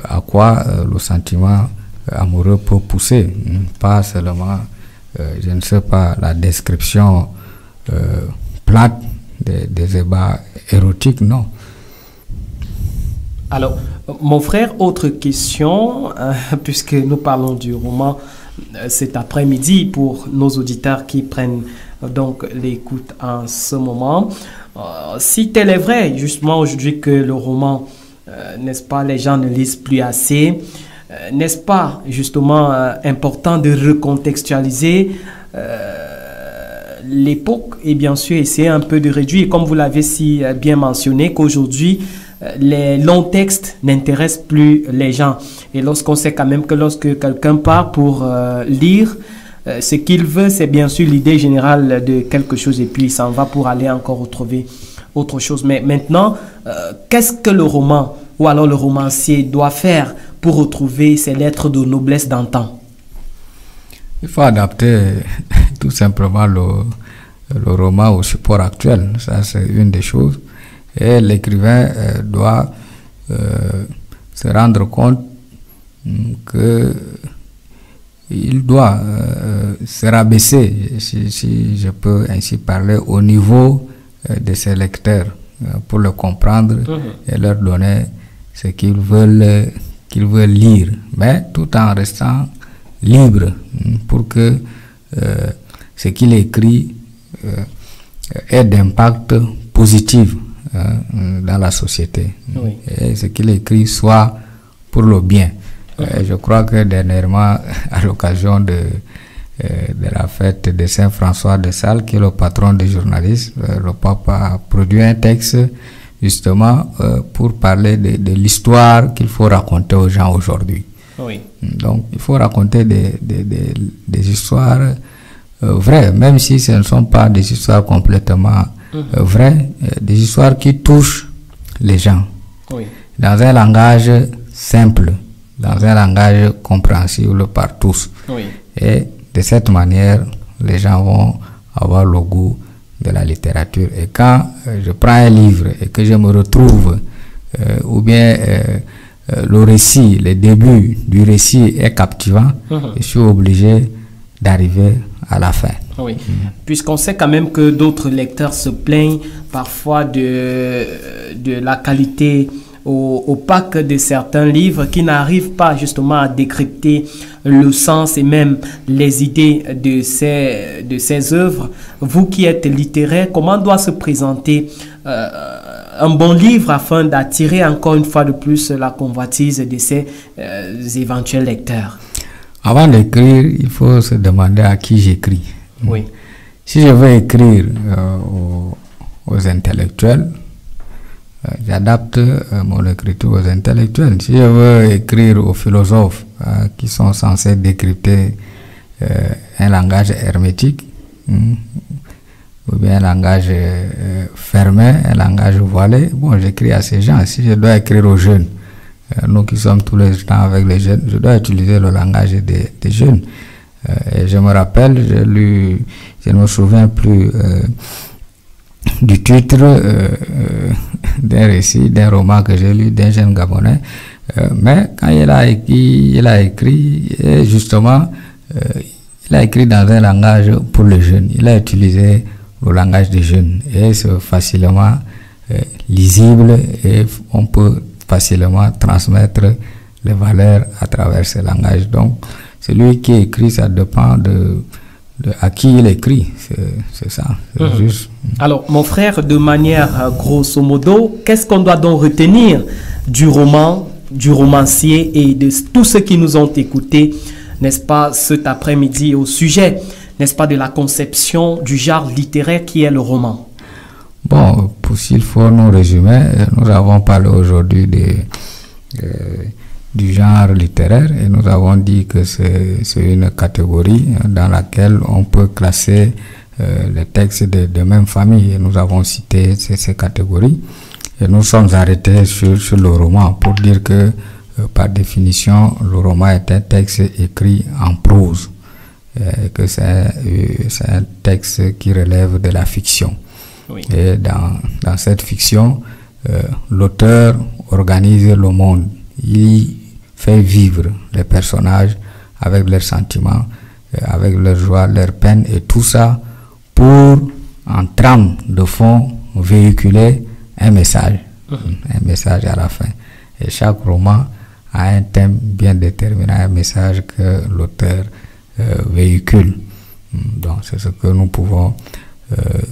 à quoi le sentiment amoureux peut pousser, pas seulement, je ne sais pas, la description plate des ébats érotiques, non. Alors, mon frère, autre question, puisque nous parlons du roman cet après-midi pour nos auditeurs qui prennent donc l'écoute en ce moment. Si tel est vrai, justement aujourd'hui que le roman, n'est-ce pas, les gens ne lisent plus assez, n'est-ce pas justement important de recontextualiser l'époque et bien sûr essayer un peu de réduire, comme vous l'avez si bien mentionné, qu'aujourd'hui les longs textes n'intéressent plus les gens. Et lorsqu'on sait quand même que lorsque quelqu'un part pour lire, ce qu'il veut, c'est bien sûr l'idée générale de quelque chose et puis il s'en va pour aller encore retrouver autre chose. Mais maintenant, qu'est-ce que le roman ou alors le romancier doit faire pour retrouver ses lettres de noblesse d'antan? Il faut adapter tout simplement le roman au support actuel. Ça, c'est une des choses. Et l'écrivain doit se rendre compte qu'il doit se rabaisser, si je peux ainsi parler, au niveau de ses lecteurs pour le comprendre et leur donner ce qu'ils veulent lire, mais tout en restant libre pour que ce qu'il écrit ait d'impact positif dans la société. Oui. Et ce qu'il écrit soit pour le bien. Je crois que dernièrement, à l'occasion de la fête de Saint-François de Sales, qui est le patron des journalistes, le pape a produit un texte justement pour parler de l'histoire qu'il faut raconter aux gens aujourd'hui. Oui. Donc il faut raconter des histoires vraies, même si ce ne sont pas des histoires complètement vraies, des histoires qui touchent les gens, dans un langage simple, dans un langage compréhensible par tous. Et de cette manière, les gens vont avoir le goût de la littérature. Et quand je prends un livre et que je me retrouve, ou bien le récit, le début du récit est captivant, je suis obligé d'arriver à la fin. Oui, puisqu'on sait quand même que d'autres lecteurs se plaignent parfois de la qualité opaque de certains livres qui n'arrivent pas justement à décrypter le sens et même les idées de ces œuvres. Vous qui êtes littéraire, comment doit se présenter un bon livre afin d'attirer encore une fois de plus la convoitise de ces éventuels lecteurs? Avant d'écrire, il faut se demander à qui j'écris. Oui. Si je veux écrire aux intellectuels, j'adapte mon écriture aux intellectuels. Si je veux écrire aux philosophes qui sont censés décrypter un langage hermétique, ou bien un langage fermé, un langage voilé, bon, j'écris à ces gens. Si je dois écrire aux jeunes, nous qui sommes tous les temps avec les jeunes, je dois utiliser le langage des jeunes. Et je me rappelle, je ne me souviens plus du titre d'un récit, d'un roman que j'ai lu d'un jeune Gabonais, mais quand il a écrit et justement, il a écrit dans un langage pour les jeunes. Il a utilisé le langage des jeunes et c'est facilement lisible et on peut facilement transmettre les valeurs à travers ce langage. Donc, celui qui écrit, ça dépend de à qui il écrit, c'est ça. Juste. Alors, mon frère, de manière grosso modo, qu'est-ce qu'on doit donc retenir du roman, du romancier et de tous ceux qui nous ont écoutés, n'est-ce pas, cet après-midi au sujet, n'est-ce pas, de la conception du genre littéraire qui est le roman? Bon, s'il faut nous résumer, nous avons parlé aujourd'hui du genre littéraire et nous avons dit que c'est une catégorie dans laquelle on peut classer les textes de même famille et nous avons cité ces catégories et nous sommes arrêtés sur le roman pour dire que par définition le roman est un texte écrit en prose que c'est un texte qui relève de la fiction. Oui. Et dans cette fiction, l'auteur organise le monde. Il fait vivre les personnages avec leurs sentiments, avec leurs joies, leurs peines, et tout ça pour, en trame de fond, véhiculer un message à la fin. Et chaque roman a un thème bien déterminé, un message que l'auteur véhicule. Donc c'est ce que nous pouvons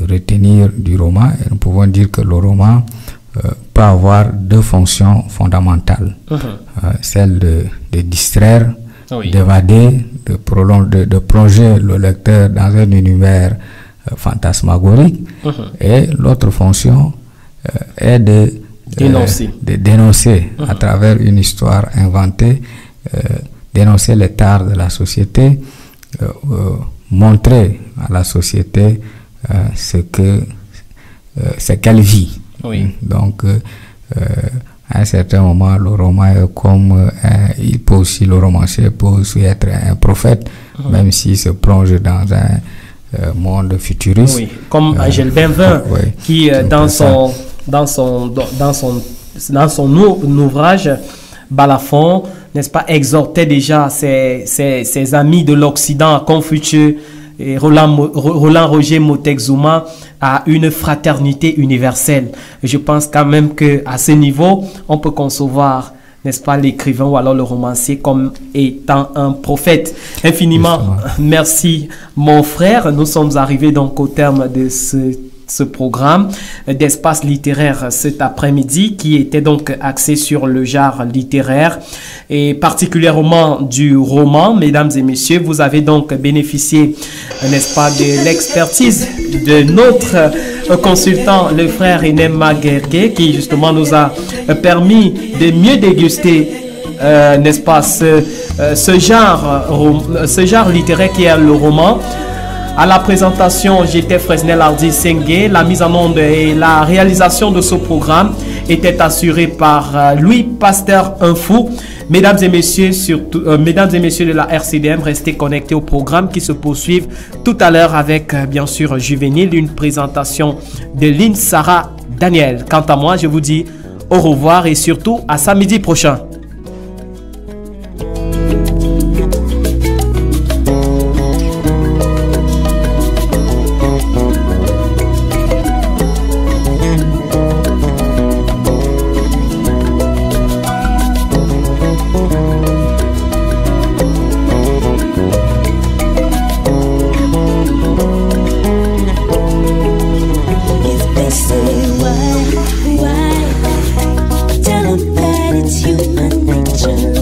retenir du roman, et nous pouvons dire que le roman peut avoir deux fonctions fondamentales. Celle de distraire, d'évader, de plonger le lecteur dans un univers fantasmagorique, et l'autre fonction est de dénoncer à travers une histoire inventée, dénoncer les tares de la société, montrer à la société ce qu'elle vit. Donc à un certain moment, le roman est comme le romancier peut aussi être un prophète, même s'il se plonge dans un monde futuriste. Oui, comme Angèle Benvin, qui dans son ouvrage Balafon, n'est-ce pas, exhortait déjà ses amis de l'Occident, Confucius et Roland Roger Moctezuma, à une fraternité universelle. Je pense quand même qu'à ce niveau, on peut concevoir, n'est-ce pas, l'écrivain ou alors le romancier comme étant un prophète. Infiniment merci, mon frère. Nous sommes arrivés donc au terme de ce programme d'espace littéraire cet après-midi, qui était donc axé sur le genre littéraire et particulièrement du roman. Mesdames et messieurs, vous avez donc bénéficié, n'est-ce pas, de l'expertise de notre consultant, le frère Inem Maguerke, qui justement nous a permis de mieux déguster, n'est-ce pas, ce genre littéraire qui est le roman. À la présentation, j'étais Fresnel Hardy Sengue. La mise en onde et la réalisation de ce programme était assurée par Louis Pasteur Info. Mesdames et messieurs de la RCDM, restez connectés au programme qui se poursuivent tout à l'heure avec, bien sûr, Juvénile, une présentation de Lynn Sarah Daniel. Quant à moi, je vous dis au revoir et surtout à samedi prochain.